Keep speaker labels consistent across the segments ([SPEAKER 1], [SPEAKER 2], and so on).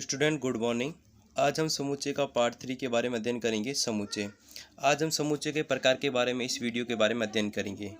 [SPEAKER 1] Student good morning. आज हम समुच्चय का पार्ट 3 के बारे में अध्ययन करेंगे। समुच्चय आज हम समुच्चय के प्रकार के बारे में इस वीडियो के बारे में अध्ययन करेंगे।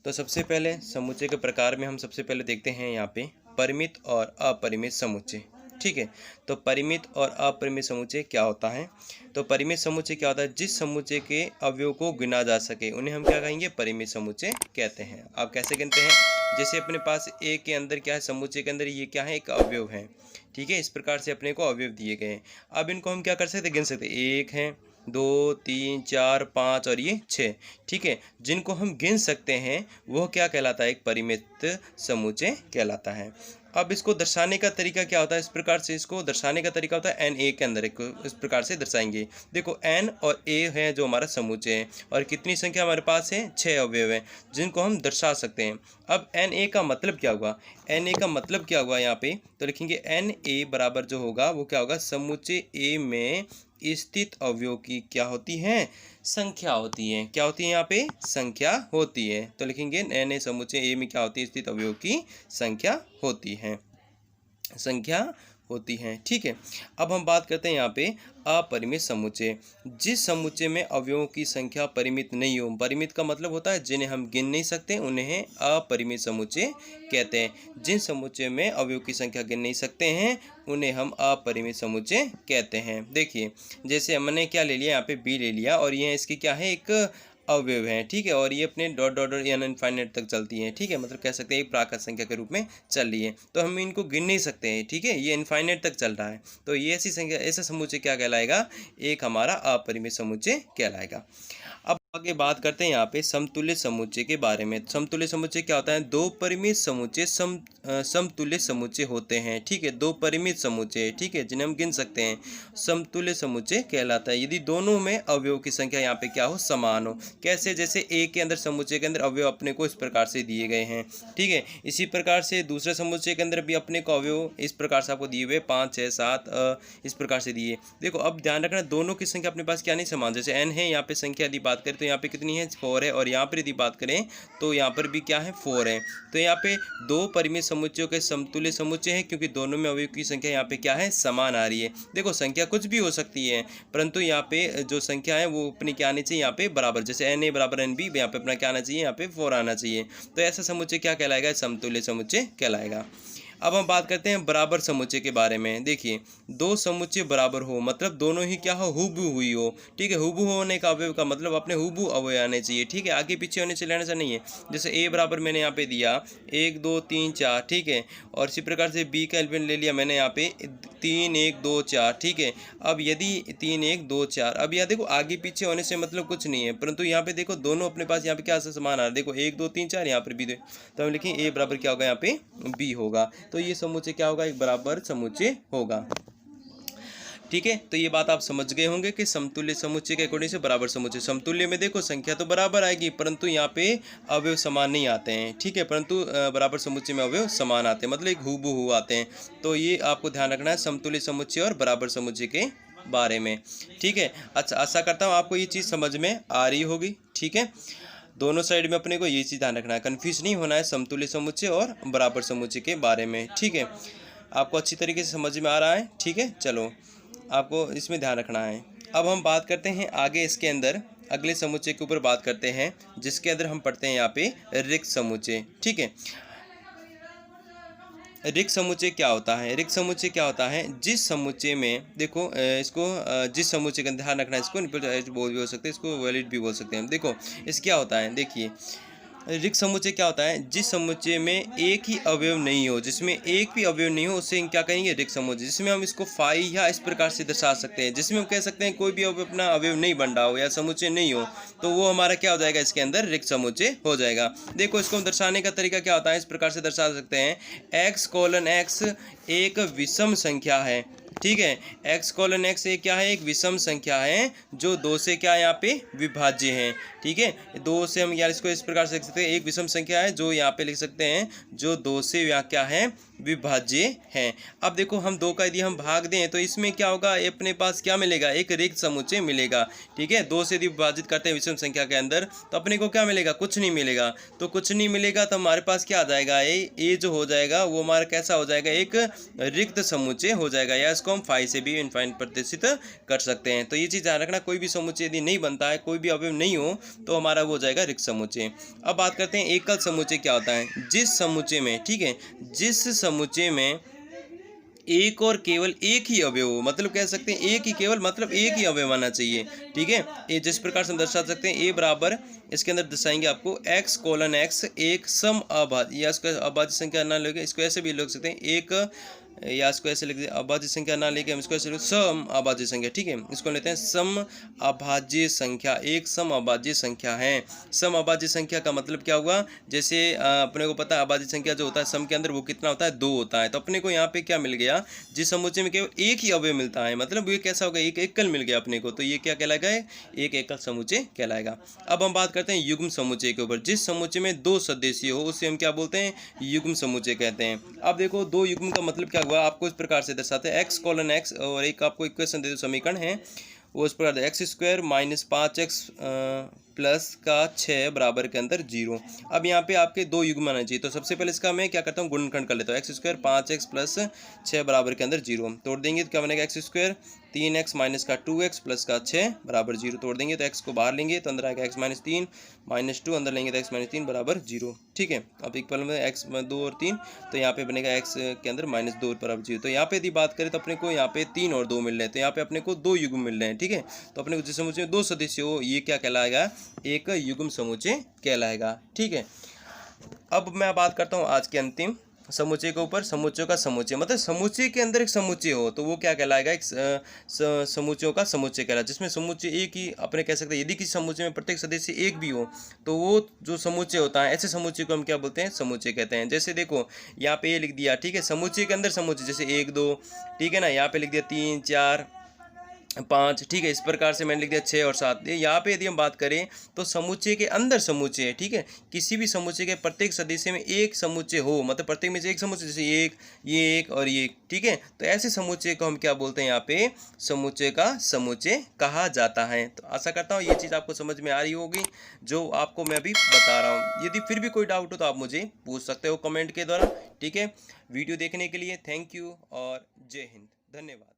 [SPEAKER 1] तो सबसे पहले समुच्चय के प्रकार में हम सबसे पहले देखते हैं यहाँ पे परिमित और अपरिमित समुच्चय। ठीक है, तो परिमित और अपरिमित समुच्चय क्या होता है? तो परिमित समुच्चय क्या होता है? जिस समुच्चय के अवयव को गिना जा सके उन्हें हम क्या कहेंगे? परिमित समुच्चय कहते हैं। आप कैसे गिनते हैं? जैसे अपने पास ए के अंदर क्या है, समुच्चय के अंदर ये क्या है, एक अवयव है। ठीक है, इस प्रकार से अपने को अवयव दिए गए हैं। अब इनको हम क्या कर सकते हैं? गिन सकते हैं। 1 है, 2, 3, 4, 5 और ये 6। ठीक है, जिनको हम गिन सकते हैं वह क्या कहलाता है? एक परिमित समुच्चय कहलाता है। अब इसको दर्शाने का तरीका क्या होता है? इस प्रकार से इसको दर्शाने का तरीका होता है एन ए के अंदर इस प्रकार से दर्शाएंगे। देखो एन और ए है जो हमारा समुच्चय है, और कितनी संख्या हमारे पास है? 6 अवयव हैं जिनको हम दर्शा सकते हैं। अब एन ए का मतलब क्या हुआ? एन ए का मतलब क्या हुआ यहाँ पे? तो लिखेंगे एन ए बराबर जो होगा वो क्या होगा? समुच्चय ए में स्थित अवयव की क्या होती है? संख्या होती है। क्या होती है यहाँ पे? संख्या होती है। तो लिखेंगे एन ए समुच्चय ए में क्या होती है? स्थित अवयव की संख्या होती है, संख्या होती है। ठीक है, अब हम बात करते हैं यहाँ पे अपरिमित समुच्चय। जिस समुच्चय में अवयवों की संख्या परिमित नहीं हो, परिमित का मतलब होता है जिन्हें हम गिन नहीं सकते, उन्हें अपरिमित समुच्चय कहते हैं। जिन समुच्चय में अवयव की संख्या गिन नहीं सकते हैं उन्हें हम अपरिमित समुच्चय कहते हैं। देखिए जैसे हमने क्या ले लिया, यहाँ पे बी ले लिया और ये इसकी क्या है? एक अवयव है। ठीक है, और ये अपने डॉट डॉट डॉट यानी इनफाइनाइट तक चलती हैं। ठीक है, मतलब कह सकते हैं एक प्राकृत संख्या के रूप में चल रही है, तो हम इनको गिन नहीं सकते हैं। ठीक है, ये इनफाइनाइट तक चल रहा है, तो ये ऐसी संख्या, ऐसा समुच्चय क्या कहलाएगा? एक हमारा अपरिमित समुच्चय कहलाएगा। अब आगे बात करते हैं यहाँ पे समतुल्य समुच्चय के बारे में। समतुल्य समुच्चय क्या होता है? दो परिमित समुच्चय समतुल्य समुच्चय होते हैं। ठीक है, दो परिमित समुच्चय, ठीक है, जिन्हें हम गिन सकते हैं, समतुल्य समुच्चय कहलाता है यदि दोनों में अवयव की संख्या यहाँ पे क्या हो? समान हो। कैसे? जैसे ए के अंदर, समुच्चय के अंदर अवयव अपने को इस प्रकार से दिए गए हैं। ठीक है, इसी प्रकार से दूसरे समुच्चय के अंदर भी अपने को अवयव इस प्रकार से आपको दिए हुए 5, 6, 7 इस प्रकार से दिए। देखो अब ध्यान रखना, दोनों की संख्या अपने पास क्या नहीं समान। जैसे एन है, यहाँ पे संख्या यदि बात करें तो यहाँ पे कितनी है? 4 है, और यहाँ पर यदि बात करें तो यहाँ पर भी क्या है? 4 है। तो यहाँ पे दो परिमित समुच्चयों के समतुल्य समुच्चय है, क्योंकि दोनों में अवयव की संख्या यहाँ पे क्या है? समान आ रही है। देखो संख्या कुछ भी हो सकती है, परंतु यहाँ पे जो संख्या है वो अपनी क्या आनी चाहिए? यहाँ पे बराबर। जैसे एन ए बराबर एन बी, यहाँ पे अपना क्या आना चाहिए? यहाँ पे 4 आना चाहिए। तो ऐसा समुच्चय क्या कहलाएगा? समतुल्य समुच्चय कहलाएगा। अब हम बात करते हैं बराबर समुच्चय के बारे में। देखिए दो समुच्चय बराबर हो मतलब दोनों ही क्या हो? हुबहू हुई हो। ठीक है, हुबहू होने का अवयव का मतलब अपने हुबहू अवयव आने चाहिए। ठीक है, आगे पीछे होने से लेने से नहीं है। जैसे ए बराबर मैंने यहाँ पे दिया 1, 2, 3, 4। ठीक है, और इसी प्रकार से बी का एलिमेंट ले लिया मैंने यहाँ पे 3, 1, 2, 4। ठीक है, अब यदि 3, 1, 2, 4, अब यहाँ देखो आगे पीछे होने से मतलब कुछ नहीं है, परंतु यहाँ पे देखो दोनों अपने पास यहाँ पे क्या समान आ रहा है? देखो 1, 2, 3, 4, यहाँ पर भी तो हम लिखें ए बराबर क्या होगा? यहाँ पे बी होगा। तो ये समुच्चय क्या होगा? एक बराबर समुच्चय होगा। ठीक है, तो ये बात आप समझ गए होंगे कि समतुल्य समुच्चय के अकॉर्डिंग से बराबर समुच्चय। समतुल्य में देखो संख्या तो बराबर आएगी, परंतु यहाँ पे अवयव समान नहीं आते हैं। ठीक है, परंतु बराबर समुच्चय में अवयव समान आते हैं, मतलब एक हूबहू आते हैं। तो ये आपको ध्यान रखना है समतुल्य समुच्चय और बराबर समुच्चय के बारे में। ठीक है, अच्छा आशा करता हूँ आपको ये चीज़ समझ में आ रही होगी। ठीक है, दोनों साइड में अपने को ये चीज़ ध्यान रखना है, कन्फ्यूज नहीं होना है समतुल्य समुच्चय और बराबर समुच्चय के बारे में। ठीक है, आपको अच्छी तरीके से समझ में आ रहा है? ठीक है, चलो आपको इसमें ध्यान रखना है। अब हम बात करते हैं आगे, इसके अंदर अगले समुच्चय के ऊपर बात करते हैं, जिसके अंदर हम पढ़ते हैं यहाँ पे रिक्त समुच्चय। ठीक है, रिक्त समुच्चय क्या होता है? रिक्त समुच्चय क्या होता है? जिस समुच्चय में देखो इसको जिस समुच्चय का ध्यान रखना है, इसको बोल भी हो सकते हैं, इसको वैलिड भी बोल सकते हैं। देखो इस क्या होता है? देखिए रिक्त समुच्चय क्या होता है? जिस समुच्चय में एक ही अवयव नहीं हो, जिसमें एक भी अवयव नहीं हो, उसे क्या कहेंगे? रिक्त समुच्चय। जिसमें हम इसको फाई या इस प्रकार से दर्शा सकते हैं, जिसमें हम कह सकते हैं कोई भी अपना अवयव नहीं बन रहा हो या समुच्चय नहीं हो, तो वो हमारा क्या हो जाएगा? इसके अंदर रिक्त समुच्चय हो जाएगा। देखो इसको दर्शाने का तरीका क्या होता है? इस प्रकार से दर्शा सकते हैं, x: x एक विषम संख्या है। ठीक है, x: x एक क्या है? एक विषम संख्या है जो 2 से क्या यहाँ पे विभाज्य है। ठीक है, 2 से हम यार इसको इस प्रकार से लिख सकते हैं, एक विषम संख्या है जो यहाँ पे लिख सकते हैं जो 2 से क्या है? विभाज्य हैं। अब देखो हम 2 का यदि हम भाग दें तो इसमें क्या होगा, अपने पास क्या मिलेगा, एक रिक्त समुच्चय मिलेगा। ठीक है, 2 से यदि विभाजित करते हैं विषम संख्या के अंदर तो अपने को क्या मिलेगा, कुछ नहीं मिलेगा। तो कुछ नहीं मिलेगा तो हमारे पास क्या आ जाएगा, ए जो हो जाएगा वो हमारा कैसा हो जाएगा, एक रिक्त समुच्चय हो जाएगा, या इसको हम फाई से भी इनफाइनाइट प्रतिष्ठित कर सकते हैं। तो ये चीज़ ध्यान रखना, कोई भी समुच्चय यदि नहीं बनता है, कोई भी अवयव नहीं हो तो हमारा वो हो जाएगा रिक्त समुच्चय। अब बात करते हैं एकल समुच्चय क्या होता है। जिस समुच्चय में, ठीक है, जिस समुच्चय में एक और केवल एक ही अवयव हो, मतलब कह सकते हैं एक ही केवल मतलब एक ही अवयव आना चाहिए। ठीक है, ये जिस प्रकार से हम दर्शा सकते हैं, ए बराबर इसके अंदर दर्शाएंगे आपको x कोलन x एक सम अभाज्य, या इसको अभाज्य संख्या ना लेके इसको ऐसे भी लिख सकते हैं, एक, या इसको ऐसे लिख अभाज्य संख्या ना लेके हम इसको ऐसे लिख सम अभाज्य संख्या। ठीक है, इसको लेते हैं सम अभाज्य संख्या, एक सम अभाज्य संख्या है। सम अभाज्य संख्या का मतलब क्या हुआ, जैसे अपने को पता है अभाज्य संख्या जो होता है सम के अंदर वो कितना होता है, 2 होता है। तो अपने को यहाँ पे क्या मिल गया, जिस समुच्चय में केवल एक ही अवयव मिलता है, मतलब ये कैसा होगा, एक एकल मिल गया अपने को, तो ये क्या कहलाएगा, एक एकल समुच्चय कहलाएगा। अब हम बात करते हैं युग्म समुच्चय के ऊपर। जिस समुच्चय में 2 सदस्यीय हो उसे हम क्या बोलते हैं, युग्म समुच्चय कहते हैं। अब देखो 2 युग्म का मतलब क्या हुआ, आपको इस प्रकार से दर्शाते हैं x कोलन x, और एक आपको इक्वेशन दे दो, समीकरण है वो इस प्रकार x square minus 5x plus का 6 बराबर के अंदर 0। अब यहाँ पे आपके 2 युग्म आना चाहिए, तो सबसे पहले इसका मैं क्या करता हूँ, गुणनखंड कर लेता हूँ। एक्स स्क्वायर 5x प्लस 6 बराबर के अंदर 0 तोड़ देंगे तो क्या बनेगा, एक्स स्क्वायर 3x माइनस का 2x प्लस का 6 बराबर 0 तोड़ देंगे तो x को बाहर लेंगे तो अंदर आएगा x माइनस 3 माइनस 2 अंदर लेंगे तो x माइनस 3 बराबर 0। ठीक है, अब इक्वल में x 2 और 3 तो यहाँ पे बनेगा x के अंदर माइनस 2 बराबर 0। तो यहाँ पे यदि बात करें तो अपने को यहाँ पे 3 और 2 मिल रहे हैं, तो यहाँ पे अपने को 2 युग्म मिल रहे हैं। ठीक है, तो अपने को जिस समुच्चय में 2 सदस्य हो ये क्या कहलाएगा, एक युग्म समुच्चय कहलाएगा। ठीक है, अब मैं बात करता हूँ आज के अंतिम समुच्चय के ऊपर। समुच्चयों का समुच्चय मतलब समुच्चय के अंदर एक समुच्चय हो तो वो क्या कहलाएगा, एक समुच्चयों का समुच्चय कहलाएगा, जिसमें समुच्चय एक ही अपने कह सकते हैं। यदि किसी समुच्चय में प्रत्येक सदस्य एक भी हो तो वो जो समुच्चय होता है, ऐसे समुच्चय को हम क्या बोलते हैं, समुच्चय कहते हैं। जैसे देखो यहाँ पे ये लिख दिया, ठीक है, समुच्चय के अंदर समुच्चय, जैसे 1 2, ठीक है ना, यहाँ पे लिख दिया 3 4 5, ठीक है, इस प्रकार से मैंने लिख दिया 6 और 7। यहाँ पे यदि हम बात करें तो समुच्चय के अंदर समुच्चय है। ठीक है, किसी भी समुच्चय के प्रत्येक सदस्य में एक समुच्चय हो, मतलब प्रत्येक में से एक समुच्चय, जैसे ये एक और ये, ठीक है, तो ऐसे समुच्चय को हम क्या बोलते हैं, यहाँ पे समुच्चय का समुच्चय कहा जाता है। तो आशा करता हूँ ये चीज़ आपको समझ में आ रही होगी जो आपको मैं अभी बता रहा हूँ। यदि फिर भी कोई डाउट हो तो आप मुझे पूछ सकते हो कमेंट के द्वारा। ठीक है, वीडियो देखने के लिए थैंक यू और जय हिंद, धन्यवाद।